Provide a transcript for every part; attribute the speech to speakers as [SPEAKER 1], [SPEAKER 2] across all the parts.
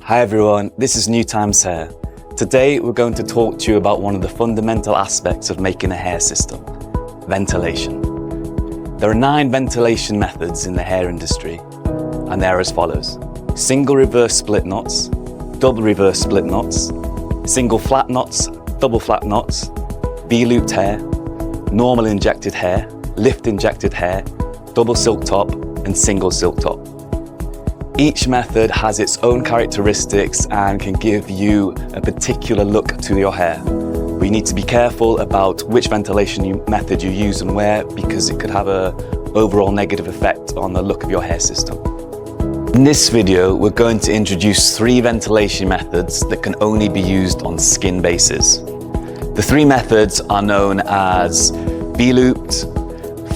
[SPEAKER 1] Hi everyone, this is Newtimes Hair. Today we're going to talk to you about one of the fundamental aspects of making a hair system, ventilation. There are 9 ventilation methods in the hair industry, and they are as follows. Single reverse split knots, double reverse split knots, single flat knots, double flat knots, V-looped hair, normal injected hair, lift injected hair, double silk top, and single silk top. Each method has its own characteristics and can give you a particular look to your hair. But you need to be careful about which ventilation method you use and where, because it could have an overall negative effect on the look of your hair system. In this video, we're going to introduce 3 ventilation methods that can only be used on skin bases. The 3 methods are known as V-looped,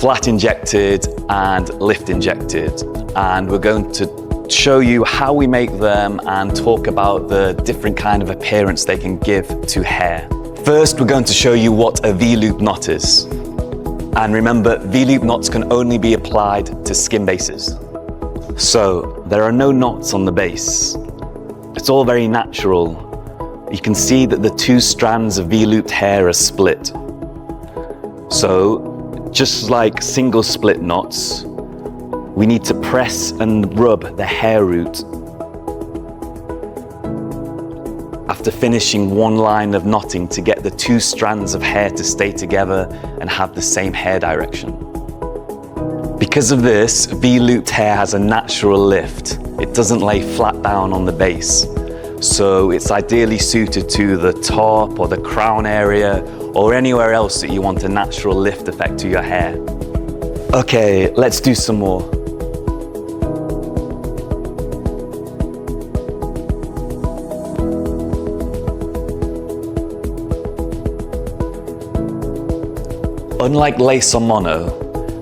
[SPEAKER 1] flat injected, and lift injected. And we're going to show you how we make them and talk about the different kind of appearance they can give to hair. First, we're going to show you what a V-loop knot is. And remember, V-loop knots can only be applied to skin bases. So, there are no knots on the base. It's all very natural. You can see that the 2 strands of V-looped hair are split. So, just like single split knots, we need to press and rub the hair root after finishing one line of knotting to get the 2 strands of hair to stay together and have the same hair direction. Because of this, V-looped hair has a natural lift. It doesn't lay flat down on the base. So it's ideally suited to the top or the crown area or anywhere else that you want a natural lift effect to your hair. Okay, let's do some more. Unlike lace or mono,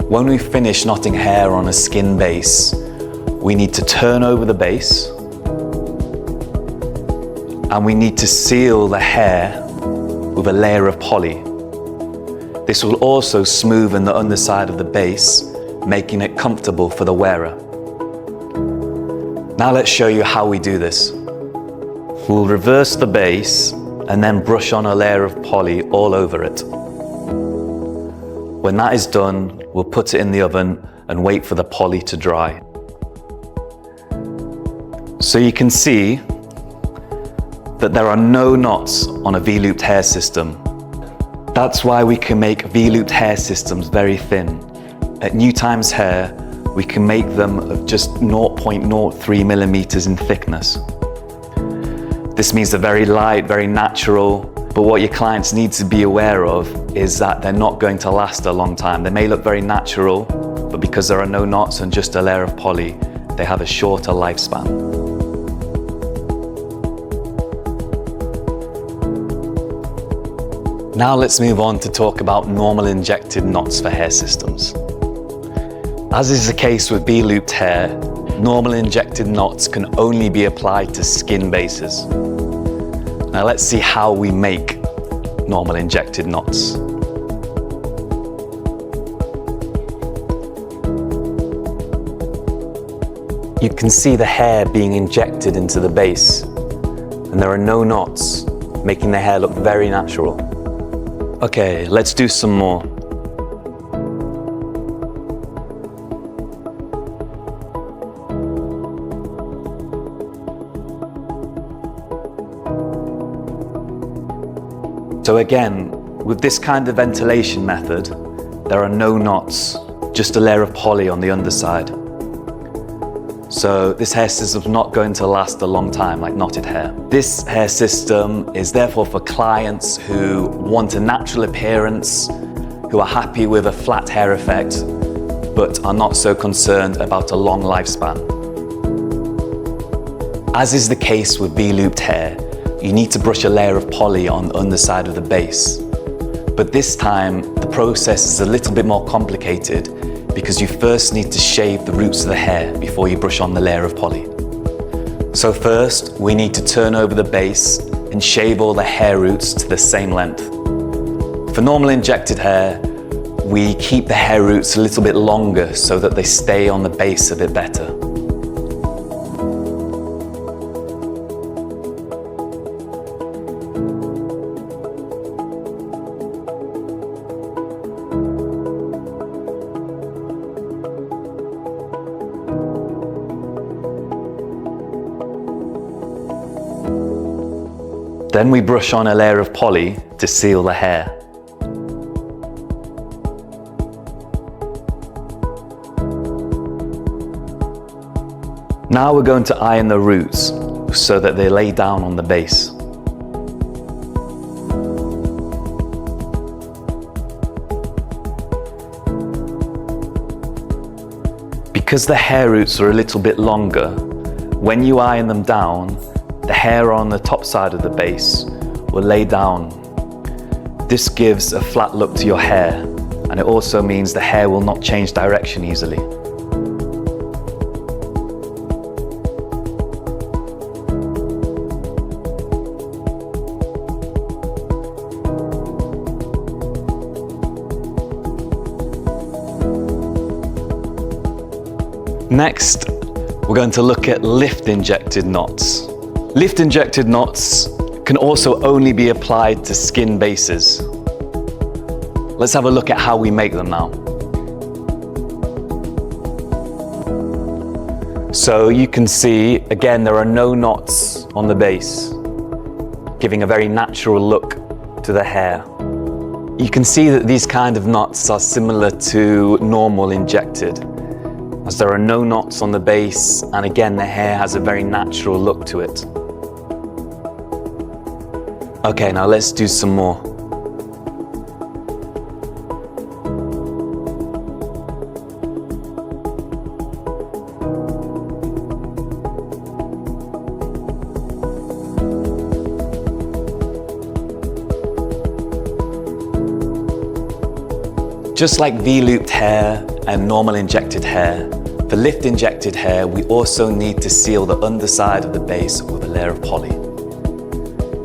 [SPEAKER 1] when we finish knotting hair on a skin base, we need to turn over the base and we need to seal the hair with a layer of poly. This will also smoothen the underside of the base, making it comfortable for the wearer. Now let's show you how we do this. We'll reverse the base and then brush on a layer of poly all over it. When that is done, we'll put it in the oven and wait for the poly to dry. So you can see that there are no knots on a V-looped hair system. That's why we can make V-looped hair systems very thin. At Newtimes Hair, we can make them of just 0.03 millimeters in thickness. This means they're very light, very natural. But what your clients need to be aware of is that they're not going to last a long time. They may look very natural, but because there are no knots and just a layer of poly, they have a shorter lifespan. Now let's move on to talk about normal injected knots for hair systems. As is the case with V-looped hair, normal injected knots can only be applied to skin bases. Now let's see how we make normal injected knots. You can see the hair being injected into the base, and there are no knots, making the hair look very natural. Okay, let's do some more. So again, with this kind of ventilation method, there are no knots, just a layer of poly on the underside. So this hair system is not going to last a long time like knotted hair. This hair system is therefore for clients who want a natural appearance, who are happy with a flat hair effect, but are not so concerned about a long lifespan. As is the case with V-looped hair, you need to brush a layer of poly on the underside of the base. But this time, the process is a little bit more complicated because you first need to shave the roots of the hair before you brush on the layer of poly. So first, we need to turn over the base and shave all the hair roots to the same length. For normal injected hair, we keep the hair roots a little bit longer so that they stay on the base a bit better. Then we brush on a layer of poly to seal the hair. Now we're going to iron the roots so that they lay down on the base. Because the hair roots are a little bit longer, when you iron them down, the hair on the top side of the base will lay down. This gives a flat look to your hair, and it also means the hair will not change direction easily.
[SPEAKER 2] Next, we're going to look at lift injected knots. Lift injected knots can also only be applied to skin bases. Let's have a look at how we make them now. So you can see, again, there are no knots on the base, giving a very natural look to the hair. You can see that these kind of knots are similar to normal injected, as there are no knots on the base, and again the hair has a very natural look to it. Okay, now let's do some more.
[SPEAKER 1] Just like V-looped hair and normal injected hair, for lift injected hair, we also need to seal the underside of the base with a layer of poly.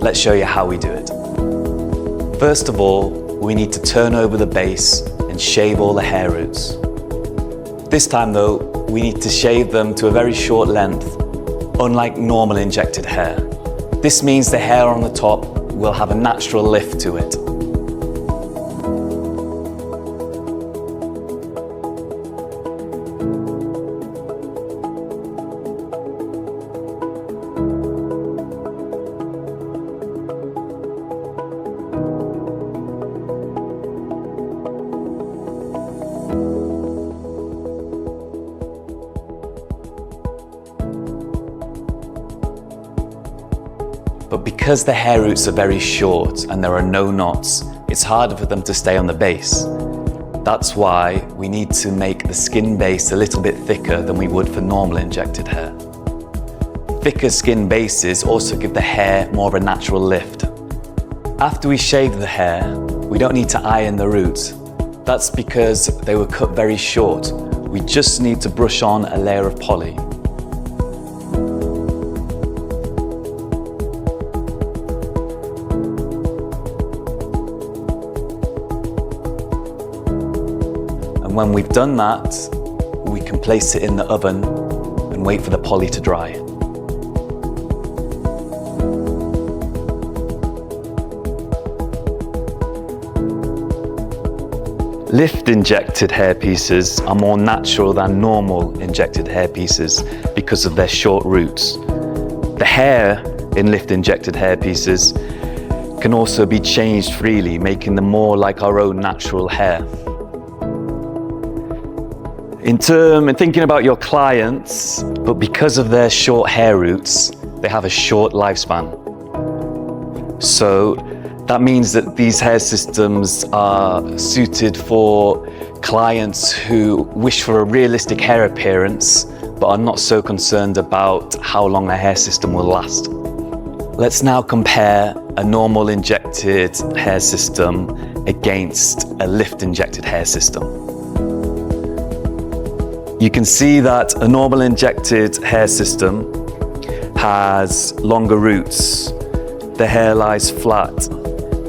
[SPEAKER 1] Let's show you how we do it. First of all, we need to turn over the base and shave all the hair roots. This time though, we need to shave them to a very short length, unlike normal injected hair. This means the hair on the top will have a natural lift to it. But because the hair roots are very short and there are no knots, it's harder for them to stay on the base. That's why we need to make the skin base a little bit thicker than we would for normal injected hair. Thicker skin bases also give the hair more of a natural lift. After we shave the hair, we don't need to iron the roots. That's because they were cut very short. We just need to brush on a layer of poly. And when we've done that, we can place it in the oven and wait for the poly to dry.
[SPEAKER 2] Lift injected hair pieces are more natural than normal injected hair pieces because of their short roots. The hair in lift injected hair pieces can also be changed freely, making them more like our own natural hair. In thinking about your clients, but because of their short hair roots, they have a short lifespan. So that means that these hair systems are suited for clients who wish for a realistic hair appearance, but are not so concerned about how long their hair system will last. Let's now compare a normal injected hair system against a lift injected hair system. You can see that a normal injected hair system has longer roots, the hair lies flat,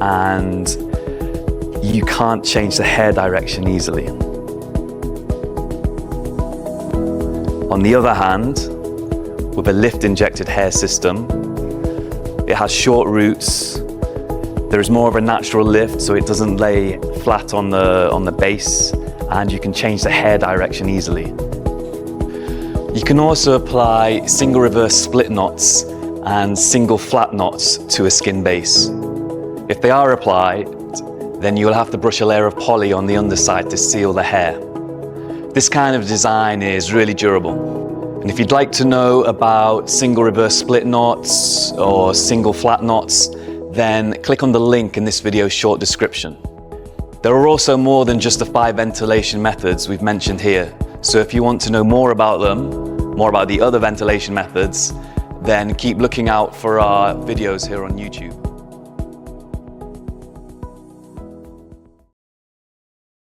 [SPEAKER 2] and you can't change the hair direction easily. On the other hand, with a lift injected hair system, it has short roots, there is more of a natural lift so it doesn't lay flat on the base, and you can change the hair direction easily. You can also apply single reverse split knots and single flat knots to a skin base. If they are applied, then you will have to brush a layer of poly on the underside to seal the hair. This kind of design is really durable. And if you'd like to know about single reverse split knots or single flat knots, then click on the link in this video's short description. There are also more than just the 5 ventilation methods we've mentioned here. So if you want to know more about them, more about the other ventilation methods, then keep looking out for our videos here on YouTube.